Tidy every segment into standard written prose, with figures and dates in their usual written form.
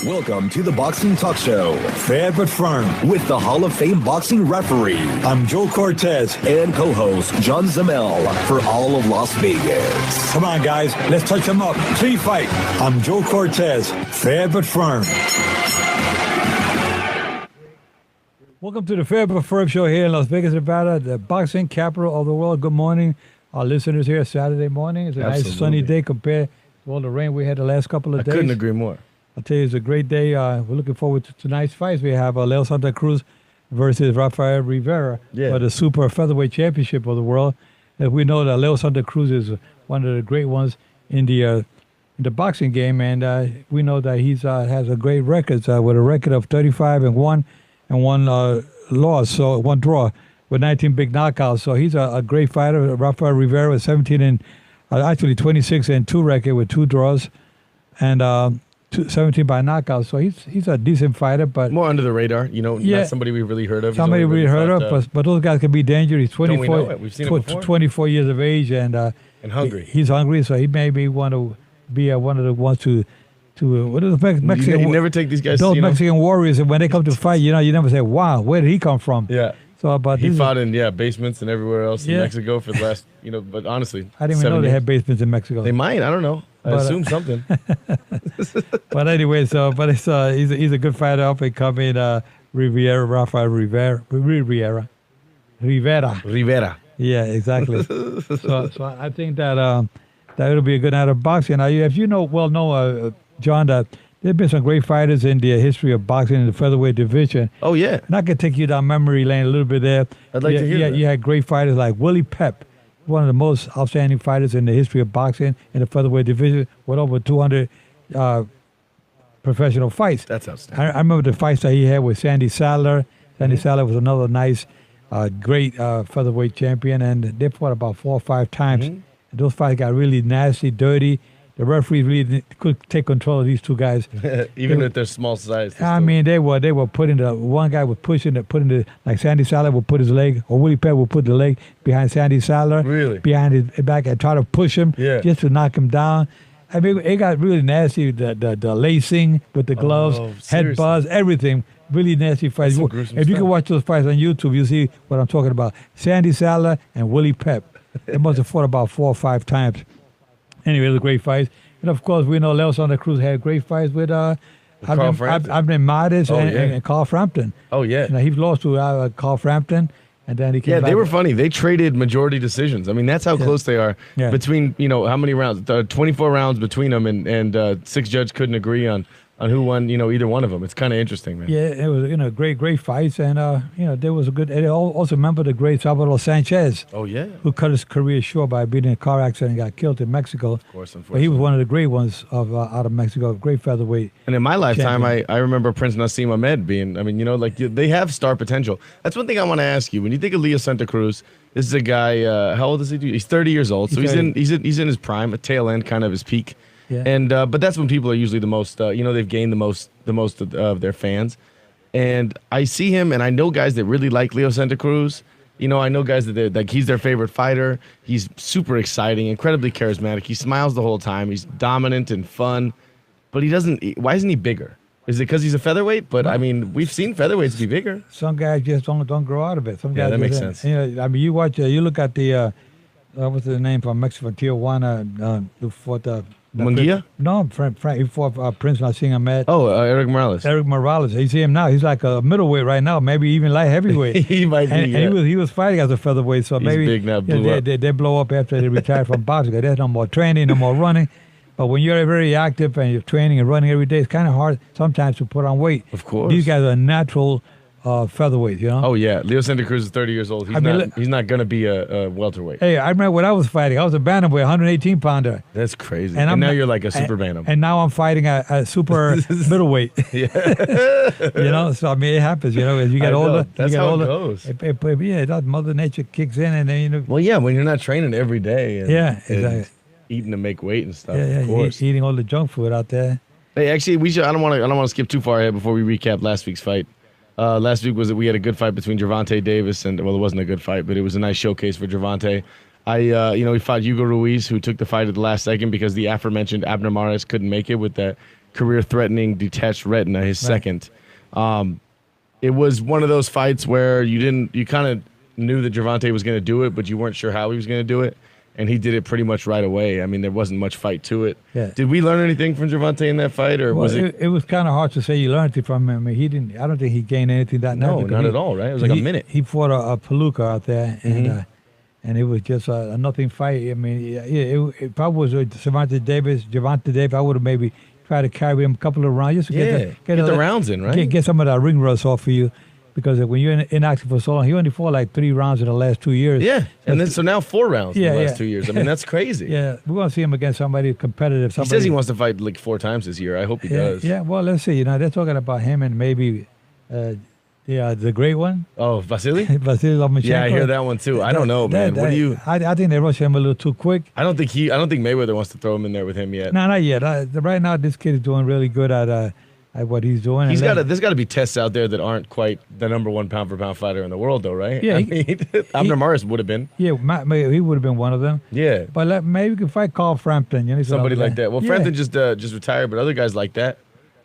Welcome to the Boxing Talk Show. Fair but firm with the Hall of Fame boxing referee. I'm Joe Cortez and co-host John Zamel for all of Las Vegas. Come on, guys. Let's touch them up. Clean fight. I'm Joe Cortez. Fair but firm. Welcome to the Fair but Firm show here in Las Vegas, Nevada, the boxing capital of the world. Good morning, our listeners here Saturday morning. It's a nice sunny day compared to all the rain we had the last couple of days. I couldn't agree more. I'll tell you, it's a great day. We're looking forward to tonight's fights. We have Leo Santa Cruz versus Rafael Rivera for the super featherweight championship of the world. As we know that Leo Santa Cruz is one of the great ones in the boxing game, and we know that he has a great record with a record of 35-1 and one loss, so one draw with 19 big knockouts. So he's a great fighter. Rafael Rivera with 26-2 record with 2 draws and 17 by knockout. So he's a decent fighter, but more under the radar. Not somebody we've really heard of. Somebody we heard of, but those guys can be dangerous. He's 24. Don't we know it? We've seen it before. 24 years of age and hungry. He's hungry, so he may want to be one of the ones to what is the Mexican? You never take these guys. Those Mexican warriors, and when they come to fight, you never say, "Wow, where did he come from?" Yeah. So, but he fought in basements and everywhere else in Mexico for the last, But honestly, I didn't even know they had basements in Mexico. They might. I don't know. I assume something. But anyway, he's a good fighter, up and coming. Rafael Rivera. Yeah, exactly. so I think that it'll be a good night of boxing. Now, as you know, John, that there's been some great fighters in the history of boxing in the featherweight division. Oh, yeah. And I could take you down memory lane a little bit there. I'd like to hear that. You had great fighters like Willie Pep, one of the most outstanding fighters in the history of boxing in the featherweight division with over 200 professional fights. That's outstanding. I remember the fights that he had with Sandy Sadler. Sandy Sadler was another nice, great featherweight champion, and they fought about 4 or 5 times. And those fights got really nasty, dirty. The referees really could take control of these two guys. Even at their small size. I mean, they were putting one guy was like Sandy Sadler would put his leg, or Willie Pep would put the leg behind Sandy Sadler. Really? Behind his back and try to push him just to knock him down. I mean, it got really nasty, the lacing with the gloves, head buzz, everything. Really nasty fights. If you can watch those fights on YouTube, you'll see what I'm talking about. Sandy Sadler and Willie Pep. They must have fought about 4 or 5 times. Anyway, it was a great fight. And, of course, we know Leo Santa Cruz had great fights with Abner Mares and Carl Frampton. Oh, yeah. He lost to Carl Frampton, and then he came back. They were funny. They traded majority decisions. I mean, that's how close they are. Yeah. Between, how many rounds? 24 rounds between them, and 6 judges couldn't agree on who won, either one of them. It's kind of interesting, man. Yeah, it was, great fights. And, there was a good – I also remember the great Salvador Sanchez. Oh, yeah. Who cut his career short by being in a car accident and got killed in Mexico. Of course, unfortunately. But he was one of the great ones out of Mexico, a great featherweight. And in my lifetime, I remember Prince Nassim Ahmed being – they have star potential. That's one thing I want to ask you. When you think of Leo Santa Cruz, this is a guy how old is he? He's 30 years old. So he's in his prime, a tail end, kind of his peak. Yeah. And but that's when people are usually the most they've gained the most of their fans. And I see him, and I know guys that really like Leo Santa Cruz. I know guys that he's their favorite fighter. He's super exciting, incredibly charismatic. He smiles the whole time. He's dominant and fun, but he doesn't. Why isn't he bigger? Is it because he's a featherweight? But I mean, we've seen featherweights be bigger. Some guys just don't grow out of it. Some guys that makes sense. I mean, you look at the what's the name from Mexico, Tijuana, who fought Munguia? No, he fought Prince Nassim Ahmed. Oh, Eric Morales. Eric Morales. You see him now. He's like a middleweight right now, maybe even light heavyweight. He might be, and he was fighting as a featherweight, so he's maybe big now, they blow up after they retire from boxing. There's no more training, no more running. But when you're very active and you're training and running every day, it's kind of hard sometimes to put on weight. Of course. These guys are natural featherweight, Oh, yeah. Leo Santa Cruz is 30 years old. He's not going to be a welterweight. Hey, I remember when I was fighting. I was a bantamweight, 118-pounder. That's crazy. And now you're like a super bantam. And now I'm fighting a super middleweight. Yeah. So, I mean, it happens, as you get older. That's how it goes. That Mother Nature kicks in and then, Well, yeah, when you're not training every day. Exactly. And eating to make weight and stuff, of course. Eating all the junk food out there. Hey, actually, I don't want to skip too far ahead before we recap last week's fight. Last week we had a good fight between Gervonta Davis and, well, it wasn't a good fight, but it was a nice showcase for Gervonta. He fought Hugo Ruiz, who took the fight at the last second because the aforementioned Abner Mares couldn't make it with that career-threatening detached retina, his second. It was one of those fights where you kind of knew that Gervonta was going to do it, but you weren't sure how he was going to do it, and he did it pretty much right away. I mean, there wasn't much fight to it. Yeah. Did we learn anything from Gervonta in that fight, or was it? It was kind of hard to say you learned it from him. I mean, he didn't. I don't think he gained anything that night. No, not at all. Right? It was like a minute. He fought a Palooka out there, and it was just a nothing fight. I mean, it probably was with Gervonta Davis. I would have maybe try to carry him a couple of rounds just to get the rounds in, right? Get some of that ring rust off of you, because when you're inactive for so long, he only fought like 3 rounds in the last 2 years. Yeah, and then so now 4 rounds in the last 2 years. I mean, that's crazy. Yeah, we're gonna see him against somebody competitive. He says he wants to fight like 4 times this year. I hope he does. Yeah, well, let's see. They're talking about him and maybe. The great one. Oh, Vasily? Vasily Lomachenko. Yeah, I hear that one too. I don't know, man. What do you? I think they rushed him a little too quick. I don't think Mayweather wants to throw him in there with him yet. No, not yet. Right now, this kid is doing really good at what he's doing. There's got to be tests out there that aren't quite the number 1 pound for pound fighter in the world, though, right? Yeah, Abner Maris would have been. Yeah, he would have been one of them. Yeah, but maybe we can fight Carl Frampton. Somebody like that. Well, Frampton just retired, but other guys like that,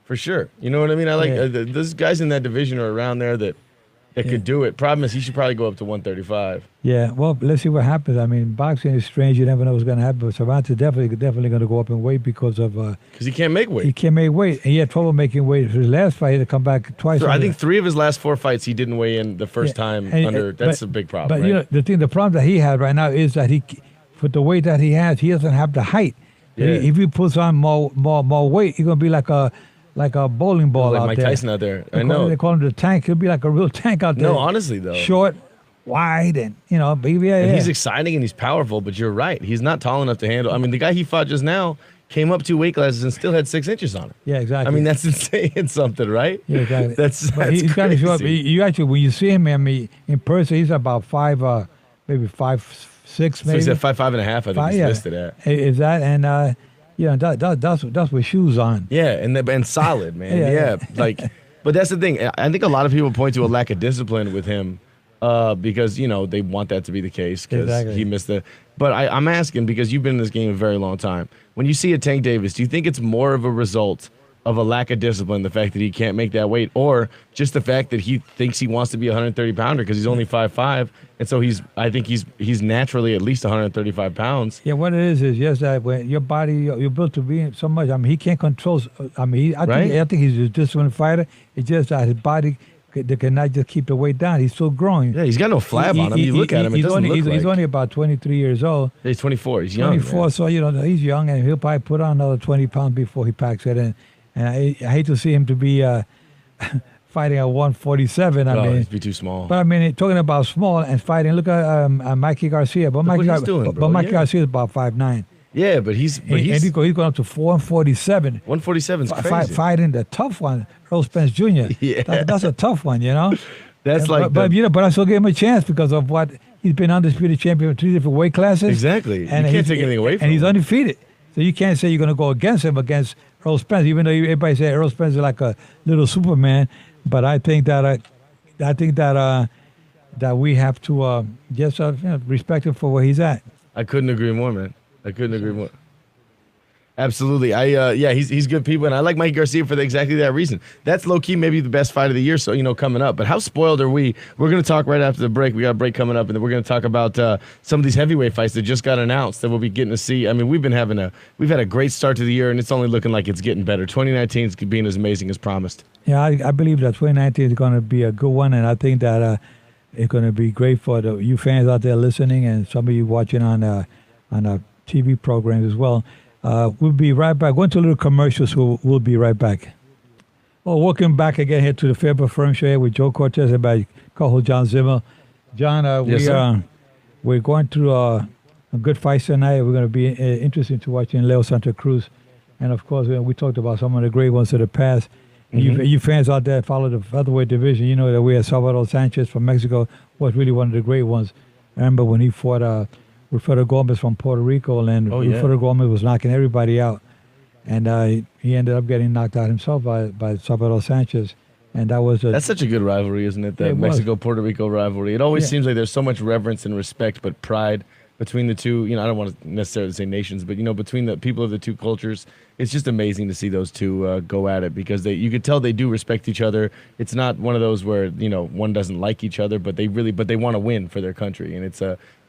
for sure. You know what I mean? I like those guys in that division are around there that could do it. Problem is, he should probably go up to 135. Yeah, well, let's see what happens. I mean, boxing is strange. You never know what's going to happen. But Cervantes definitely going to go up in weight because of... Because he can't make weight. He can't make weight. And he had trouble making weight. His last fight, he had to come back twice. I think 3 of his last 4 fights, he didn't weigh in the first time under... That's a big problem, But right? the problem that he had right now is that for the weight that he has, he doesn't have the height. Yeah. If he puts on more weight, he's going to be like a bowling ball like out Mike there. Tyson out there. I know. They call him the tank. He'll be like a real tank out there. No, honestly, though. Short, wide, and, he's exciting and he's powerful, but you're right. He's not tall enough to handle. I mean, the guy he fought just now came up 2 weight classes and still had 6 inches on him. Yeah, exactly. I mean, that's saying something, right? Yeah, exactly. That's he's crazy. Show up. You actually, when you see him, I mean, in person, he's about 5, maybe 5'6", maybe. So he's at 5'5.5", I think he's listed at. Is that, and... that's with shoes on. Yeah, and solid, man. But that's the thing. I think a lot of people point to a lack of discipline with him because, they want that to be the case because he missed the... But I'm asking, because you've been in this game a very long time, when you see a Tank Davis, do you think it's more of a result of a lack of discipline, the fact that he can't make that weight, or just the fact that he thinks he wants to be a 130-pounder because he's only 5'5", and so I think he's naturally at least 135 pounds. Yeah, what it is just that when your body, you're built to be so much. I mean, he can't control. I mean, I think he's a disciplined fighter. It's just that his body, they cannot just keep the weight down. He's still growing. Yeah, he's got no flab on him. You look at him, it doesn't look like. He's only about 23 years old. Yeah, he's 24. He's young. 24, man. So he's young, and he'll probably put on another 20 pounds before he packs it in. And I hate to see him to be fighting at 147. I mean, he'd be too small. But I mean, talking about small and fighting, look at Mikey Garcia. But Mikey Garcia is about 5'9". Yeah, but he's going up to 147. 147 is crazy. Fighting the tough one, Earl Spence Jr. Yeah, that's a tough one, That's but I still give him a chance because of what he's been undisputed champion in 3 different weight classes. Exactly. And you can't take anything away from him. And he's undefeated. So you can't say you're going to go against Earl Spence, even though everybody say Earl Spence is like a little Superman. But I think that we have to just respect him for where he's at. I couldn't agree more, man. I couldn't agree more. Absolutely. He's good people, and I like Mikey Garcia for exactly that reason. That's low-key maybe the best fight of the year, so, coming up. But how spoiled are we? We're going to talk right after the break. We got a break coming up, and then we're going to talk about some of these heavyweight fights that just got announced that we'll be getting to see. I mean, we've had a great start to the year, and it's only looking like it's getting better. 2019 is being as amazing as promised. Yeah, I believe that 2019 is going to be a good one, and I think that it's going to be great for you fans out there listening and some of you watching on our TV programs as well. We'll be right back. Going to a little commercial, so we'll be right back. Well, welcome back again here to the Fairburn Firm Show here with Joe Cortez and my co-host John Zimmer. John, we're going through a good fight tonight. We're going to be interested to watching Leo Santa Cruz. And, of course, we talked about some of the great ones of the past. Mm-hmm. You fans out there follow the featherweight division, you know that we had Salvador Sanchez from Mexico was really one of the great ones. I remember when he fought Wilfredo Gomez from Puerto Rico, and Wilfredo Gomez was knocking everybody out. And he ended up getting knocked out himself by Salvador Sanchez. And that's such a good rivalry, isn't it? That Mexico-Puerto Rico rivalry. It always seems like there's so much reverence and respect, but pride between the two. I don't want to necessarily say nations, but between the people of the two cultures, it's just amazing to see those two go at it because you could tell they do respect each other. It's not one of those where one doesn't like each other, but they want to win for their country, and it's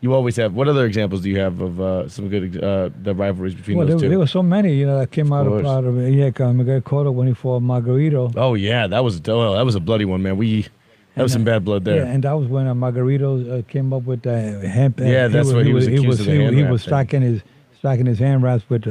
you always have. What other examples do you have of some good the rivalries between those two? There were so many, that came out of Miguel Cotto when he fought Margarito. Oh yeah, that was a bloody one, man. That was some bad blood there. Yeah, and that was when Margarito came up with hemp. Yeah, that's what he was accused of the hand He wrap was stacking his hand wraps with.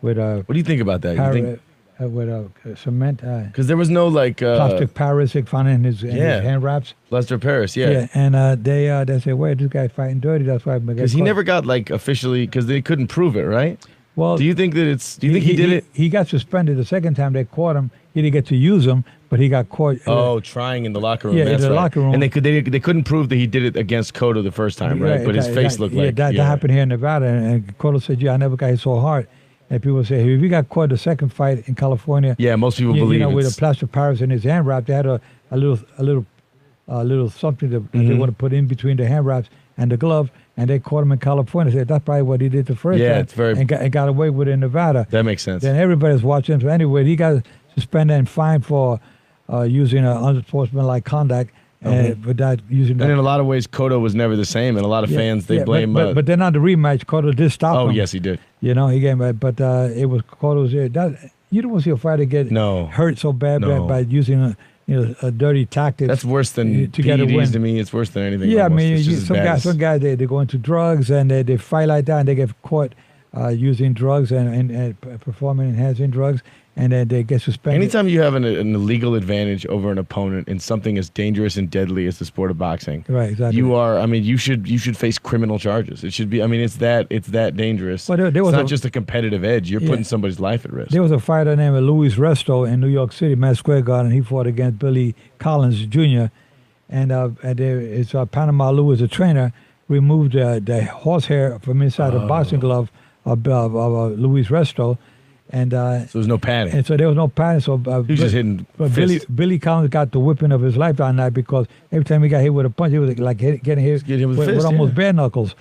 What do you think about that? You think with cement? Because there was no plastic Paris found in his hand wraps. Lester Paris, yeah. And they say, wait, this guy's fighting dirty. That's why. Because he never got officially because they couldn't prove it, right? Well, do you think that do you think he did it? He got suspended the second time they caught him. He didn't get to use them, but he got caught. Trying in the locker room. Yeah, that's in the right. locker room. And they couldn't prove that he did it against Cotto the first time, right? But his face looked like. That happened here in Nevada, and Cotto said, "Yeah, I never got hit so hard." And people say, if he got caught the second fight in California, most people believe with a plaster Paris in his hand wrap, they had a little something that they want to put in between the hand wraps and the glove, and they caught him in California. Said that's probably what he did the first time. It's very and got away with it in Nevada. That makes sense. Then everybody's watching. So anyway, he got suspended and fined for using unsportsmanlike conduct. Without using. And in a lot of ways, Cotto was never the same, and a lot of fans they blame. But then on the rematch, Cotto did stop him. Oh yes, he did. He gave, but it was Cotto's. You don't want to see a fighter get hurt so bad by using a dirty tactic. That's worse than PEDs to me. It's worse than anything. Yeah, almost. I mean, some guys they go into drugs and they fight like that and they get caught using drugs and performing enhancing drugs. And then they get suspended. Anytime you have an illegal advantage over an opponent in something as dangerous and deadly as the sport of boxing, right? Exactly. You should face criminal charges. It should be. I mean, it's that dangerous. But it's not just a competitive edge. You're putting somebody's life at risk. There was a fighter named Luis Resto in New York City, Madison Square Garden. He fought against Billy Collins Jr. And it's Panama Lou, a trainer, removed the horsehair from inside the boxing glove of Luis Resto. And so there was no padding. And so there was no padding. So he was just hitting. But Billy Collins got the whipping of his life that night because every time he got hit with a punch, he was like getting hit with almost bare knuckles.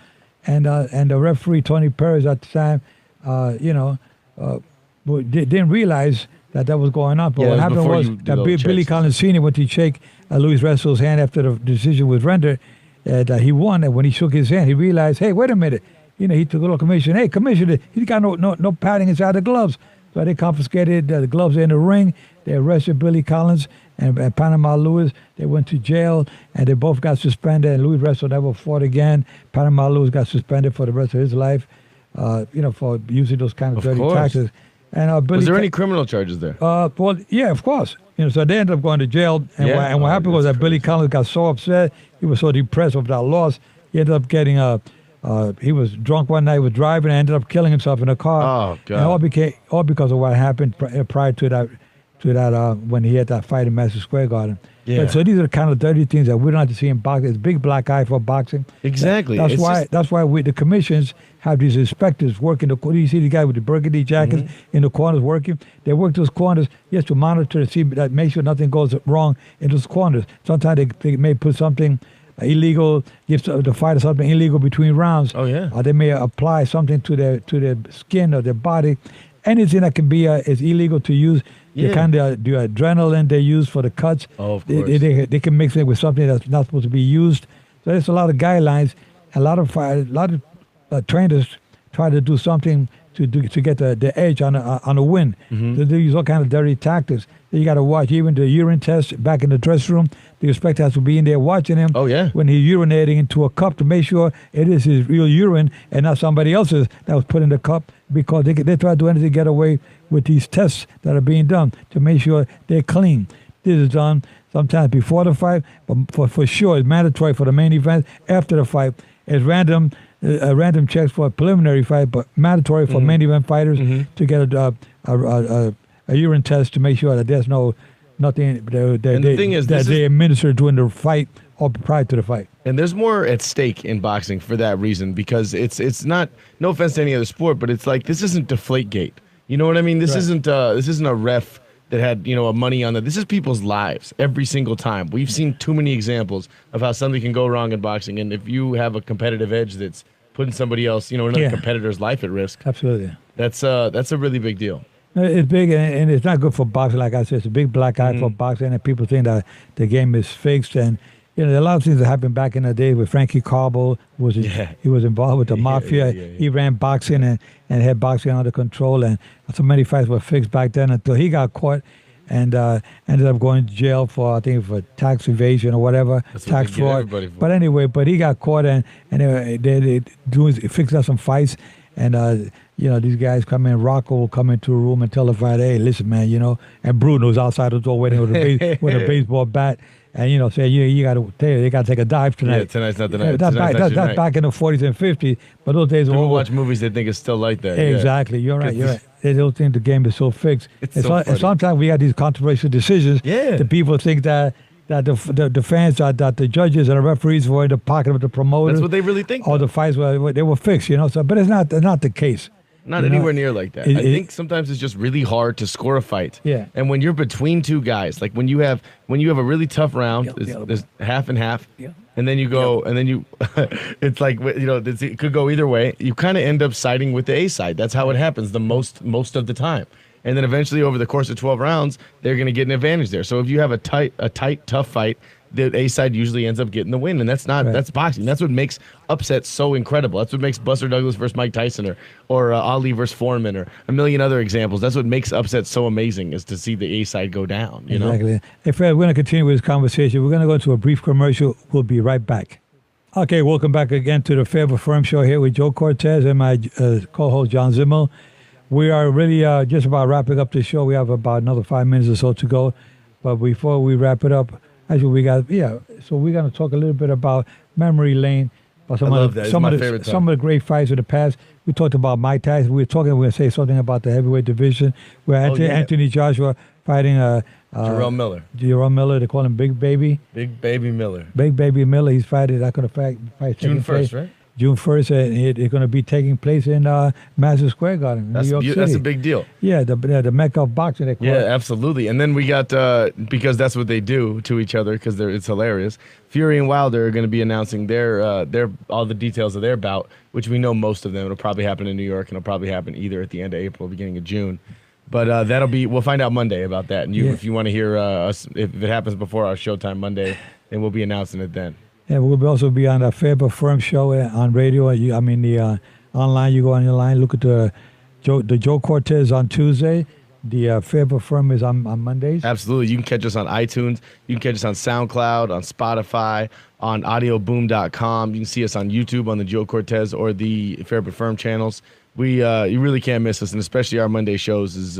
And the referee Tony Perez at the time, didn't realize that was going on. But what happened was that Billy Collins Sr. went to shake Luis Resto's hand after the decision was rendered that he won. And when he shook his hand, he realized, hey, wait a minute. He took a little commissioner. Hey, commissioner, he's got no padding inside the gloves. So they confiscated the gloves in the ring. They arrested Billy Collins and Panama Lewis. They went to jail, and they both got suspended. And Louis Resto never fought again. Panama Lewis got suspended for the rest of his life, for using those kind of dirty tactics. And was there any criminal charges there? Well, yeah, of course. So they ended up going to jail. And what happened was that Billy Collins got so upset, he was so depressed with that loss, he ended up getting he was drunk one night, was driving, and ended up killing himself in a car. Oh God! And all because of what happened prior to that when he had that fight in Madison Square Garden. Yeah. So these are the kind of dirty things that we don't have to see in boxing. It's a big black eye for boxing. Exactly. That's why the commissions have these inspectors working the corner. You see the guy with the burgundy jackets in the corners working. They work those corners just to monitor to see that, make sure nothing goes wrong in those corners. Sometimes they may put something illegal, give the fighter something illegal between rounds. Oh yeah. Or they may apply something to their skin or their body. Anything that can be is illegal to use. Yeah. They kind of do adrenaline they use for the cuts. Oh, of course. They can mix it with something that's not supposed to be used. So there's a lot of guidelines. A lot of trainers try to do something to get the edge on a win. They use all kind of dirty tactics. You got to watch even the urine test back in the dressing room. The inspector has to be in there watching him. Oh yeah. When he's urinating into a cup to make sure it is his real urine and not somebody else's that was put in the cup, because they try to do anything to get away with these tests that are being done to make sure they're clean. This is done sometimes before the fight, but for sure it's mandatory for the main event. After the fight, it's random checks for a preliminary fight, but mandatory for main event fighters to get a urine test to make sure that there's nothing that they administer during the fight or prior to the fight. And there's more at stake in boxing for that reason, because it's not, no offense to any other sport, but it's like, this isn't Deflategate. You know what I mean? This isn't a ref that had a money on that. This is people's lives every single time. We've seen too many examples of how something can go wrong in boxing, and if you have a competitive edge that's putting somebody else, another competitor's life at risk. Absolutely. That's a really big deal. It's big, and it's not good for boxing. Like I said, it's a big black eye for boxing, and people think that the game is fixed. And there are a lot of things that happened back in the day with Frankie Carball. He was involved with the mafia. He ran boxing and had boxing under control, and so many fights were fixed back then until he got caught and ended up going to jail for tax evasion or whatever, tax fraud. But anyway, he got caught and they fixed up some fights. And these guys come in. Rocco will come into a room and tell the fighter, "Hey, listen, man, and Bruno's outside the door waiting with a baseball bat, and say, you got to take a dive tonight. Yeah, tonight's not the night. That's back in the 40s and 50s, but those days People watch movies, they think it's still like that. Exactly, you're right. They don't think the game is so fixed. And sometimes we have these controversial decisions. Yeah. The people think that the fans, that the judges and the referees were in the pocket of the promoters. That's what they really think. Or the fights they were fixed, but it's not the case. Not anywhere near like that. I think sometimes it's just really hard to score a fight. Yeah. And when you're between two guys, like when you have a really tough round, there's half and half. Yeah. And then you go, and then you, it's like, it could go either way. You kind of end up siding with the A side. That's how it happens the most of the time. And then eventually over the course of 12 rounds, they're going to get an advantage there. So if you have a tight, tough fight, the A side usually ends up getting the win, and that's boxing. That's what makes upsets so incredible. That's what makes Buster Douglas versus Mike Tyson, or Ali versus Foreman, or a million other examples. That's what makes upsets so amazing, is to see the A side go down. Exactly. Hey, Fred, we're going to continue with this conversation. We're going to go to a brief commercial. We'll be right back. Okay, welcome back again to the Fair but Firm Show here with Joe Cortez and my co-host John Zimmel. We are really just about wrapping up the show. We have about another 5 minutes or so to go, but before we wrap it up. Actually, so we're going to talk a little bit about memory lane. About some of the great fights of the past. We talked about Mike Tyson. We're going to say something about the heavyweight division, where Anthony Joshua fighting Jerome Miller. They call him Big Baby. Big Baby Miller. Big Baby Miller. He's fighting. That's going to fight June 1st, right? June 1st, and it's going to be taking place in Madison Square Garden, New York City. That's a big deal. Yeah, the Mecca of boxing, they call it. Yeah, absolutely. And then we got, because that's what they do to each other, because it's hilarious, Fury and Wilder are going to be announcing their all the details of their bout, which we know most of them. It'll probably happen in New York, and it'll probably happen either at the end of April, beginning of June. But we'll find out Monday about that. And if you want to hear us, if it happens before our Showtime Monday, then we'll be announcing it then. Yeah, we'll also be on the Fair but Firm show on radio. The online. You go on your line, look at the Joe Cortez on Tuesday. The Fair but Firm is on Mondays. Absolutely. You can catch us on iTunes. You can catch us on SoundCloud, on Spotify, on audioboom.com. You can see us on YouTube on the Joe Cortez or the Fair but Firm channels. You really can't miss us, and especially our Monday shows is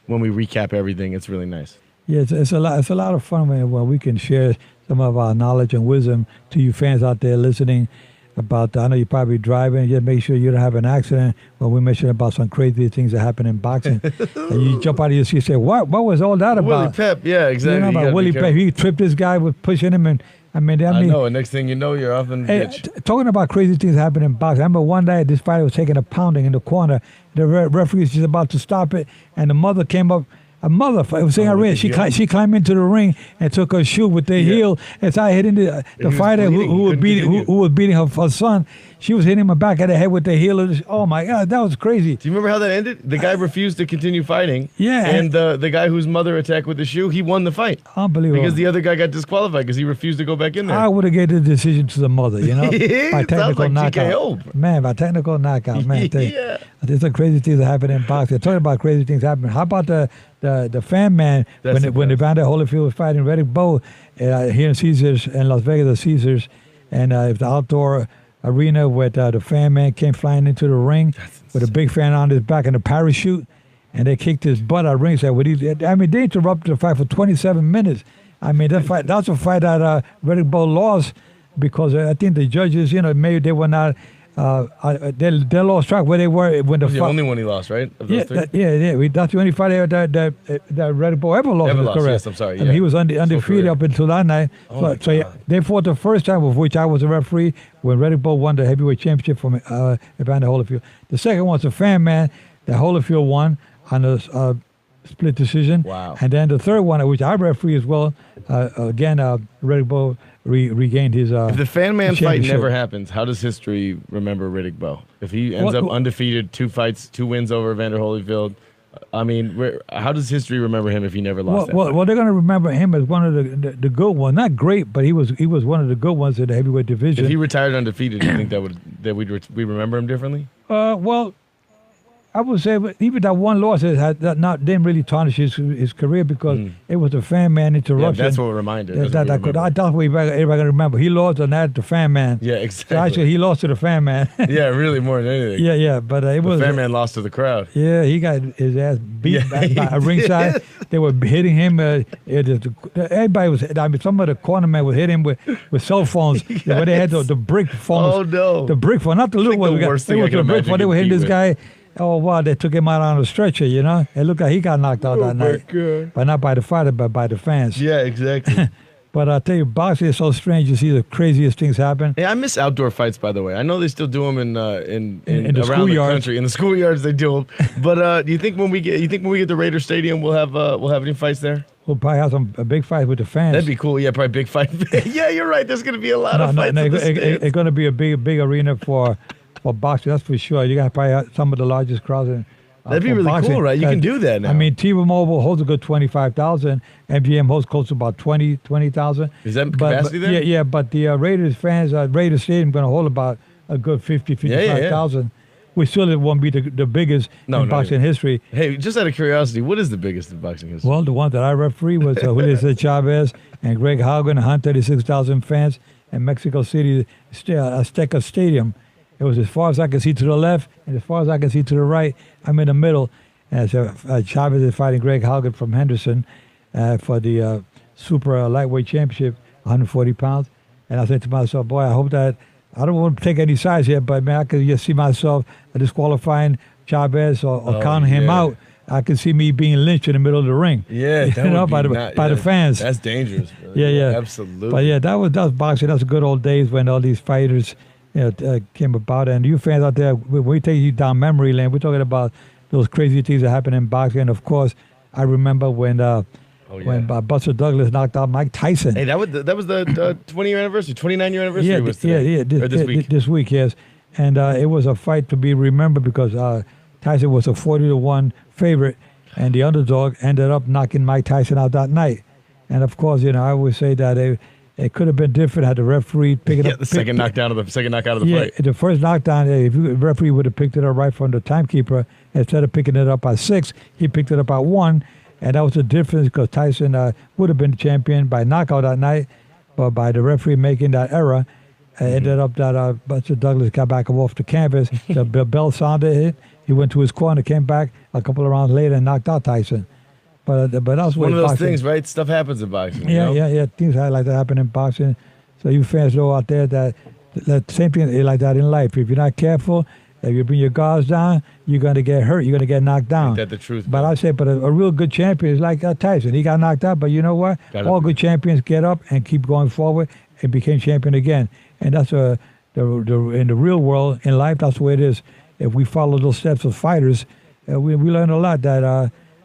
when we recap everything. It's really nice. Yeah, it's a lot of fun when we can share some of our knowledge and wisdom to you fans out there listening about, I know you're probably driving, just make sure you don't have an accident when we mention about some crazy things that happen in boxing. And you jump out of your seat and say, what was all that about? Willie Pep, yeah, exactly. About Willie Pep, he tripped this guy with pushing him, and I know, and next thing you know, you're off in the ditch. Talking about crazy things happening in boxing, I remember one day this fighter was taking a pounding in the corner. The referee was just about to stop it, and the mother came up. A mother, was saying, she climbed into the ring and took her shoe with the heel and started hitting the fighter who was beating her son. She was hitting him in the back of the head with the heel. Oh my God, that was crazy. Do you remember how that ended? The guy refused to continue fighting. Yeah. And the guy whose mother attacked with the shoe, he won the fight. Unbelievable. Because the other guy got disqualified because he refused to go back in there. I would have gave the decision to the mother, by technical knockout. TKO. Man, by technical knockout, man. Yeah. There's some crazy things that happen in boxing. Talking about crazy things happening. How about the fan man when Evander Holyfield was fighting Riddick Bowe here in Caesars in Las Vegas, the Caesars, and the outdoor arena where the fan man came flying into the ring with a big fan on his back and a parachute, and they kicked his butt out of the ring. They interrupted the fight for 27 minutes. That's a fight that Riddick Bowe lost because I think the judges, maybe they were not. They lost track where they were when the only one he lost, right? Of those three? That's the only fight that Riddick Bowe ever lost. Correct. Yes, I'm sorry. Yeah. He was undefeated up until that night. So they fought the first time, of which I was a referee, when Riddick Bowe won the heavyweight championship from Evander Holyfield. The second one's a fan man that Holyfield won on the split decision. Wow. And then the third one, which I referee as well, again, Riddick Bowe regained his If the Fan Man fight championship. never happens, how does history remember Riddick Bowe? If he ends up undefeated, 2 fights, 2 wins over Evander Holyfield, I mean, how does history remember him if he never lost that fight? Well, they're going to remember him as one of the good ones. Not great, but he was one of the good ones in the heavyweight division. If he retired undefeated, do you think that we remember him differently? Well, I would say even that one loss didn't really tarnish his career because it was a Fan Man interruption. Yeah, that's what reminded. That's what everybody going to remember. He lost on that to Fan Man. Yeah, exactly. So actually, he lost to the Fan Man. Yeah, really more than anything. Yeah, but it was the Fan Man lost to the crowd. Yeah, he got his ass beat back by a ringside. They were hitting him. Everybody was. I mean, some of the cornermen would hit him with cell phones. Where they had the brick phones. Oh no, the brick phone, not the little one. The worst thing I can the brick phone. They were hitting this guy. Oh, wow, they took him out on a stretcher, you know? It looked like he got knocked out that night. God. But not by the fighter, but by the fans. Yeah, exactly. But I'll tell you, boxing is so strange. You see the craziest things happen. Yeah, I miss outdoor fights, by the way. I know they still do them in the around the schoolyards. country. In the schoolyards, they do them. But do you think when we get to Raider Stadium, we'll have any fights there? We'll probably have a big fight with the fans. That'd be cool. Yeah, probably big fight. Yeah, you're right. There's going to be a lot of fights. It's going to be a big arena for boxing, that's for sure. You got probably have some of the largest crowds in. That'd be really boxing. cool, right? You can do that now. I mean, T-Mobile holds a good 25,000. MGM holds close to about 20,000. Is that capacity there? Yeah, but the Raiders fans, Raiders Stadium, going to hold about a good 55,000. We still won't be the biggest in boxing history. Hey, just out of curiosity, what is the biggest in boxing history? Well, the one that I referee was Julio Chavez and Greg Haugen, 136,000 fans in Mexico City, Azteca Stadium. It was as far as I can see to the left and as far as I can see to the right. I'm in the middle. And so Chavez is fighting Greg Haugen from Henderson for the super lightweight championship, 140 pounds. And I said to myself, boy, I hope that I don't want to take any sides yet, but man, I can just see myself disqualifying Chavez or counting him out. I can see me being lynched in the middle of the ring. Yeah, by the fans. That's dangerous. Brother. Yeah, absolutely. But yeah, that was boxing. That was the good old days when all these fighters came about. And you fans out there, when we take you down memory lane, we're talking about those crazy things that happened in boxing. And of course, I remember when Buster Douglas knocked out Mike Tyson. Hey, that was the 20-year anniversary, 29-year anniversary was today. This week. This week, yes. And it was a fight to be remembered because Tyson was a 40-1 favorite, and the underdog ended up knocking Mike Tyson out that night. And of course, I always say that it could have been different had the referee picked it up. The second knockout of the fight. The first knockdown, if the referee would have picked it up right from the timekeeper, instead of picking it up at 6, he picked it up at 1. And that was the difference because Tyson would have been the champion by knockout that night, but by the referee making that error, ended up that Buster Douglas got back off the canvas. The bell sounded it. He went to his corner, came back a couple of rounds later and knocked out Tyson. But that's one of those boxing. things, right? Stuff happens in boxing. Yeah. Things like that happen in boxing. So you fans know out there that same thing is like that in life. If you're not careful, if you bring your guards down, you're going to get hurt. You're going to get knocked down. Ain't that the truth? But I say, a real good champion is like Tyson. He got knocked out, but you know what? All good champions get up and keep going forward and became champion again. And that's in the real world, in life, that's the way it is. If we follow those steps of fighters, we learn a lot that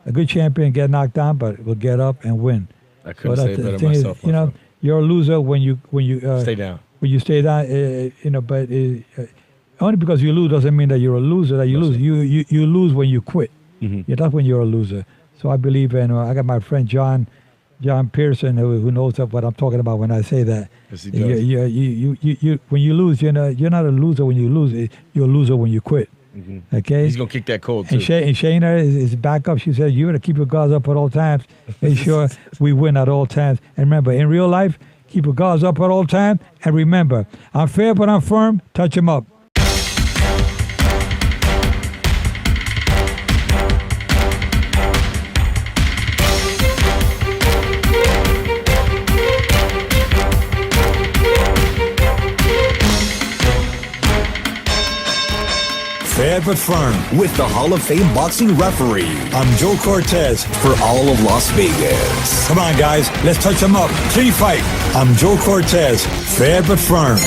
a good champion get knocked down, but will get up and win. I couldn't say it better myself. You're a loser when you stay down. When you stay down, but only because you lose doesn't mean that you're a loser. That you lose, you lose when you quit. Mm-hmm. Yeah, that's when you're a loser. So I believe in. I got my friend John Pearson who knows what I'm talking about when I say that. Yes, he does. You when you lose, you're not a loser when you lose. You're a loser when you quit. Mm-hmm. Okay. He's gonna kick that cold too. And Shayna is back up. She said, "You got to keep your guards up at all times. Make sure we win at all times. And remember, in real life, keep your guards up at all times. And remember, I'm fair but I'm firm. Touch him up." Fair but firm with the Hall of Fame boxing referee. I'm Joe Cortez for all of Las Vegas. Come on, guys, let's touch them up. Clean fight. I'm Joe Cortez. Fair but firm.